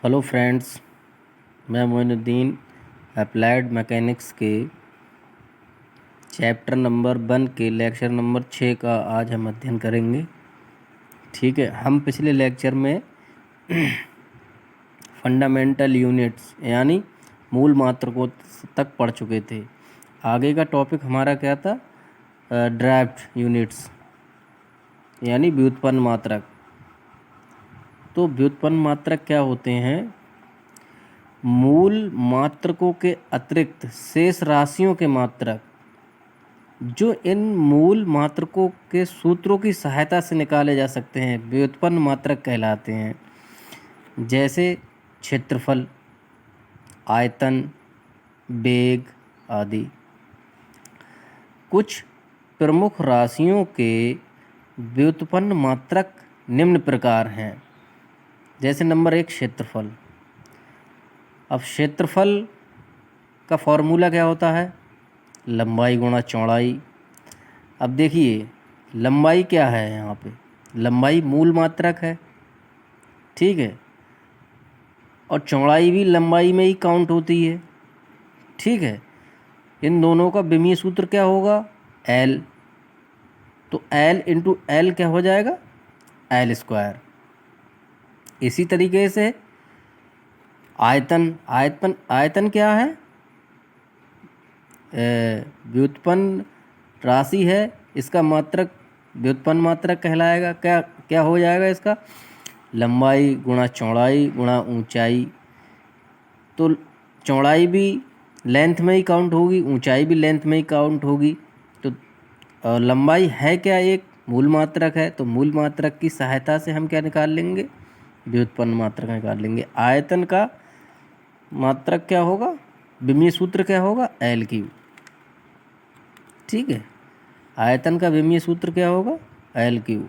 Hello friends, मैं Moinuddin applied mechanics के chapter number 1 के लेक्चर नंबर 6 का आज हम अध्ययन करेंगे। ठीक है, हम पिछले लेक्चर में फंडामेंटल यूनिट्स यानी मूल मात्रकों तक पढ़ चुके थे। आगे का टॉपिक हमारा क्या था? ड्राफ्ट यूनिट्स यानी व्युत्पन्न मात्रक। तो व्युत्पन्न मात्रक क्या होते हैं? मूल मात्रकों के अतिरिक्त शेष राशियों के मात्रक जो इन मूल मात्रकों के सूत्रों की सहायता से निकाले जा सकते हैं व्युत्पन्न मात्रक कहलाते हैं। जैसे क्षेत्रफल, आयतन, वेग आदि। कुछ प्रमुख राशियों के व्युत्पन्न मात्रक निम्न प्रकार हैं। जैसे नंबर 1 क्षेत्रफल। अब क्षेत्रफल का फॉर्मूला क्या होता है? लंबाई गुणा चौड़ाई। अब देखिए, लंबाई क्या है यहाँ पे? लंबाई मूल मात्रक है, ठीक है, और चौड़ाई भी लंबाई में ही काउंट होती है, ठीक है। इन दोनों का विमीय सूत्र क्या होगा? एल। तो एल इंटू एल क्या हो जाएगा? L square. इसी तरीके से आयतन आयतन आयतन क्या है? व्युत्पन्न राशि है, इसका मात्रक व्युत्पन्न मात्रक कहलाएगा। क्या क्या हो जाएगा इसका? लंबाई गुणा चौड़ाई गुणा ऊंचाई। तो चौड़ाई भी लेंथ में ही काउंट होगी, ऊंचाई भी लेंथ में ही काउंट होगी। तो लंबाई है क्या? एक मूल मात्रक है, तो मूल मात्रक की सहायता से हम क्या निकाल लेंगे? व्युत्पन्न मात्रक निकाल लेंगे। आयतन का मात्रक क्या होगा? विमीय सूत्र क्या होगा? एल क्यू, ठीक है। आयतन का विमीय सूत्र क्या होगा? L Q.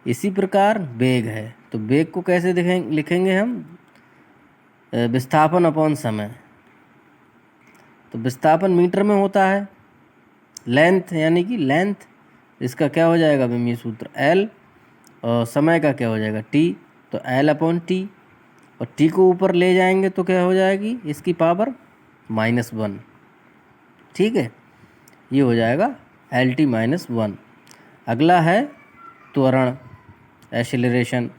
इसी प्रकार वेग है, तो वेग को कैसे लिखेंगे हम? विस्थापन अपॉन समय। तो विस्थापन मीटर में होता है, लेंथ यानी कि लेंथ, इसका क्या हो जाएगा विमीय सूत्र? एल। और समय का क्या हो जाएगा? टी। तो एल अपॉन टी, और टी को ऊपर ले जाएंगे तो क्या हो जाएगी? इसकी पावर -1, ठीक है। ये हो जाएगा एल टी -1। अगला है त्वरण, एक्सेलरेशन।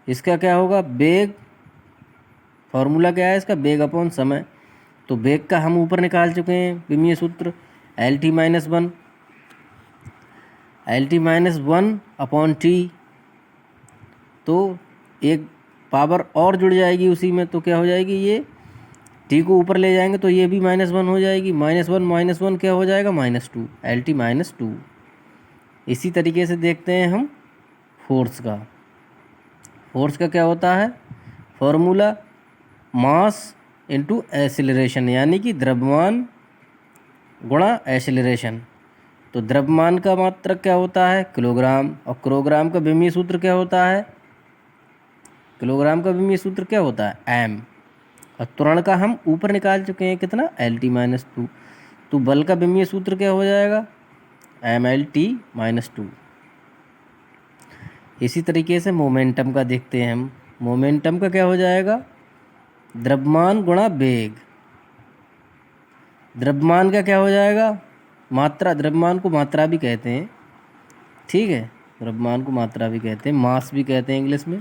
इसका क्या होगा? वेग। फॉर्मूला क्या है इसका? वेग अपॉन समय। तो वेग का हम ऊपर निकाल चुके हैं विमीय सूत्र, L T -1। L T -1 upon T, तो एक पावर और जुड़ जाएगी उसी में, तो क्या हो जाएगी? ये टी को ऊपर ले जाएंगे तो ये भी -1 हो जाएगी। -1 क्या हो जाएगा? -2, एल टी -2। इसी तरीके से देखते हैं हम फोर्स का। फोर्स का क्या होता है फॉर्मूला? मास इंटू एक्सीलरेशन, यानी कि द्रव्यमान गुणा एक्सीलरेशन। तो द्रव्यमान का मात्रक क्या होता है? किलोग्राम। और किलोग्राम का विमीय सूत्र क्या होता है? किलोग्राम का विमीय सूत्र क्या होता है? एम। और त्वरण का हम ऊपर निकाल चुके हैं कितना? L T -2। तो बल का विमीय सूत्र क्या हो जाएगा? M L T -2। इसी तरीके से मोमेंटम का देखते हैं हम। मोमेंटम का क्या हो जाएगा? द्रव्यमान गुणा वेग। द्रव्यमान का क्या हो जाएगा? मात्रा। द्रव्यमान को मात्रा भी कहते हैं, ठीक है। द्रव्यमान को मात्रा भी कहते हैं, मास भी कहते हैं इंग्लिश में।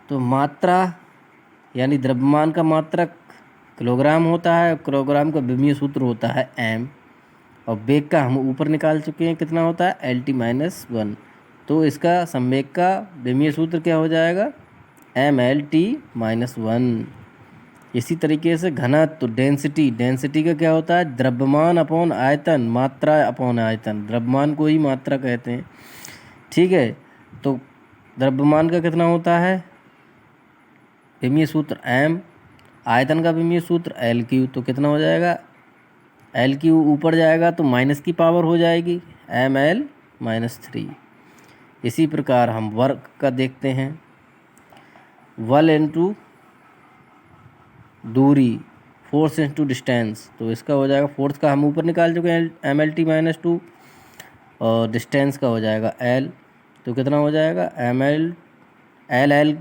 तो मात्रा यानी द्रव्यमान का मात्रक किलोग्राम होता है, किलोग्राम का विमीय सूत्र होता है एम। और वेग का हम ऊपर निकाल चुके हैं, कितना होता है? L T -1। तो इसका संवेग का विमीय सूत्र क्या हो जाएगा? M L T -1। इसी तरीके से घनत्व, डेंसिटी। डेंसिटी का क्या होता है? द्रव्यमान अपॉन आयतन, मात्रा अपॉन आयतन। द्रव्यमान को ही मात्रा कहते हैं, ठीक है। तो द्रव्यमान का कितना होता है? विमीय सूत्र एम। आयतन का विमीय सूत्र एल क्यू। तो कितना हो जाएगा? एल क्यू ऊपर जाएगा तो माइनस की पावर हो जाएगी, एम एल -3। इसी प्रकार हम वर्क का देखते हैं। बल इंटू दूरी, फोर्स इंटू डिस्टेंस। तो इसका हो जाएगा, फोर्स का हम ऊपर निकाल चुके हैं एम एल टी -2, और डिस्टेंस का हो जाएगा एल। तो कितना हो जाएगा? एम एल एल एल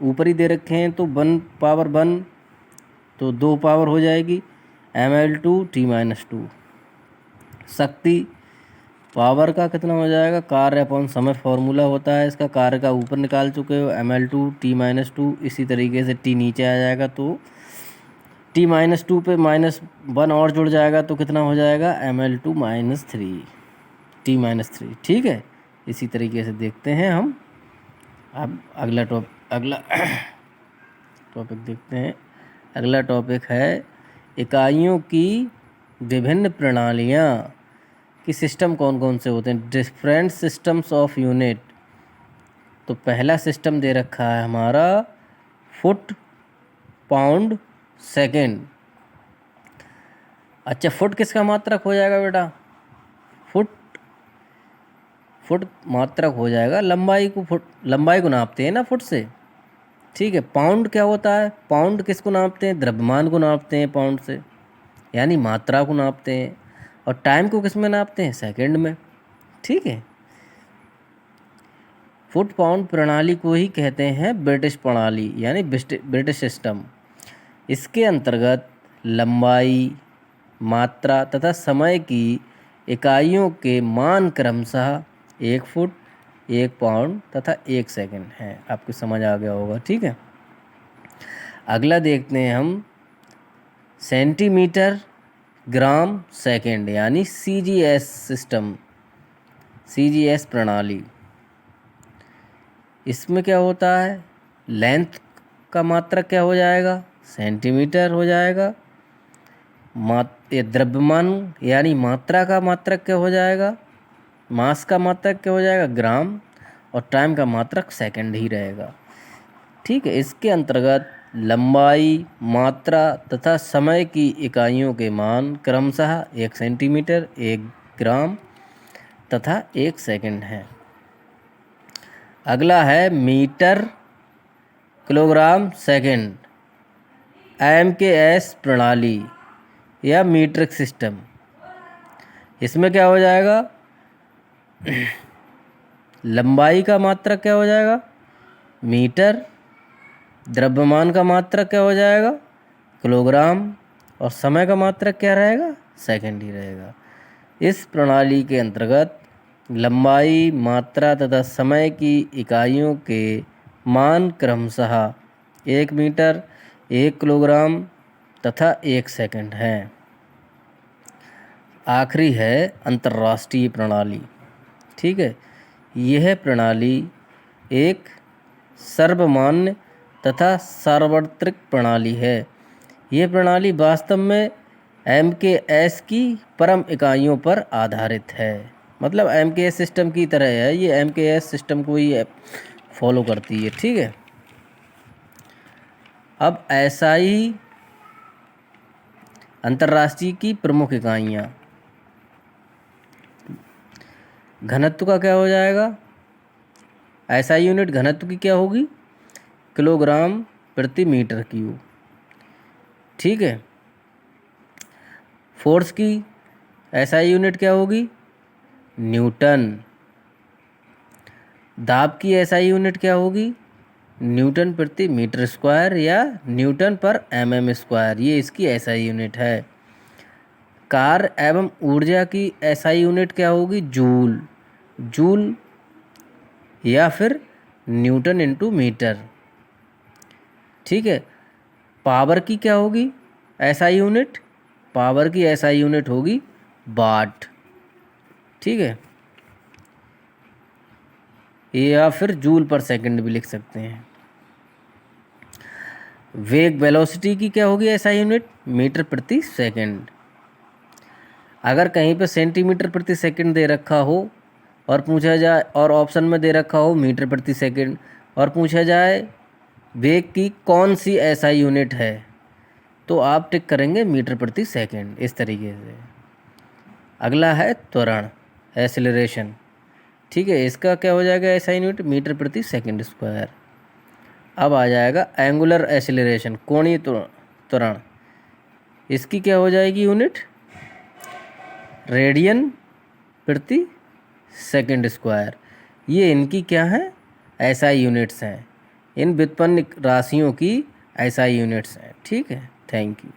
ऊपर ही दे रखे हैं, तो 1/1 तो 2 पावर हो जाएगी ml/t-2। शक्ति पावर का कितना हो जाएगा, कार्य अपॉन समय फॉर्मूला होता है इसका, कार्य का ऊपर निकाल चुके हो ml/t-2। इसी तरीके से t नीचे आ जाएगा तो t-2 पे -1 और जुड़ जाएगा तो कितना हो जाएगा ml/-3 t-3। ठीक है, इसी तरीके से देखते हैं हम। अब अगला टॉपिक देखते हैं। अगला टॉपिक है इकाइयों की विभिन्न प्रणालियाँ कि सिस्टम कौन कौन से होते हैं, डिफरेंट सिस्टम्स ऑफ यूनिट। तो पहला सिस्टम दे रखा है हमारा फुट, पाउंड, सेकेंड। अच्छा, फुट किसका मात्रक हो जाएगा बेटा, फुट मात्रक हो जाएगा, लंबाई को नापते हैं ना फुट से। ठीक है, पाउंड क्या होता है, पाउंड किसको नापते हैं, द्रव्यमान को नापते हैं पाउंड से, यानी मात्रा को नापते हैं। और टाइम को किस में नापते हैं, सेकंड में। ठीक है, फुट पाउंड प्रणाली को ही कहते हैं ब्रिटिश प्रणाली, यानी ब्रिटिश सिस्टम। इसके अंतर्गत लंबाई, मात्रा तथा समय की इकाइयों के मान क्रमशः 1 फुट, 1 पाउंड तथा 1 सेकंड है। आपको समझ आ गया होगा। ठीक है, अगला देखते हैं हम सेंटीमीटर, ग्राम, सेकंड, यानी CGS सिस्टम, CGS प्रणाली। इसमें क्या होता है, लेंथ का मात्रक क्या हो जाएगा, सेंटीमीटर हो जाएगा। द्रव्यमान यानी मात्रा का मात्रक क्या हो जाएगा, मास का मात्रक क्या हो जाएगा, ग्राम। और टाइम का मात्रक सेकंड ही रहेगा। ठीक है, इसके अंतर्गत लंबाई, मात्रा तथा समय की इकाइयों के मान क्रमशः 1 सेंटीमीटर, 1 ग्राम तथा 1 सेकंड है। अगला है मीटर, किलोग्राम, सेकंड, MKS प्रणाली या मीट्रिक सिस्टम। इसमें क्या हो जाएगा, लंबाई का मात्रक क्या हो जाएगा, मीटर, द्रव्यमान का मात्रक क्या हो जाएगा, किलोग्राम, और समय का मात्रक क्या रहेगा, सेकंड ही रहेगा। इस प्रणाली के अंतर्गत लंबाई, मात्रा तथा समय की इकाइयों के मान क्रमशः 1 मीटर, 1 किलोग्राम तथा 1 सेकंड है। आखिरी है अंतर्राष्ट्रीय प्रणाली। ठीक है, यह प्रणाली एक सर्वमान्य तथा सार्वत्रिक प्रणाली है। यह प्रणाली वास्तव में MKS की परम इकाइयों पर आधारित है। मतलब MKS सिस्टम की तरह है, ये MKS सिस्टम को ही फॉलो करती है। ठीक है, अब SI अंतर्राष्ट्रीय की प्रमुख इकाइयाँ। घनत्व का क्या हो जाएगा, SI यूनिट घनत्व की क्या होगी, किलोग्राम प्रति मीटर क्यूब। ठीक है, फोर्स की SI यूनिट क्या होगी, न्यूटन। दाब की SI यूनिट क्या होगी, न्यूटन प्रति मीटर स्क्वायर या न्यूटन पर mm स्क्वायर, ये इसकी SI यूनिट है। कार्य एवं ऊर्जा की SI यूनिट क्या होगी, जूल या फिर न्यूटन इंटू मीटर। ठीक है, पावर की क्या होगी SI यूनिट, पावर की SI यूनिट होगी वाट। ठीक है, या फिर जूल पर सेकंड भी लिख सकते हैं। वेग वेलोसिटी की क्या होगी SI यूनिट, मीटर प्रति सेकंड। अगर कहीं पे सेंटीमीटर प्रति सेकंड दे रखा हो और पूछा जाए, और ऑप्शन में दे रखा हो मीटर प्रति सेकंड, और पूछा जाए वेग की कौन सी SI यूनिट है, तो आप टिक करेंगे मीटर प्रति सेकंड, इस तरीके से। अगला है त्वरण, एक्सेलरेशन। ठीक है, इसका क्या हो जाएगा SI यूनिट, मीटर प्रति सेकंड स्क्वायर। अब आ जाएगा एंगुलर एक्सेलरेशन, कोणीय त्वरण। इसकी क्या हो जाएगी यूनिट, रेडियन प्रति सेकंड स्क्वायर। ये इनकी क्या है, ऐसा यूनिट्स हैं। इन व्युत्पन्न राशियों की ऐसा यूनिट्स हैं। ठीक है, थैंक यू।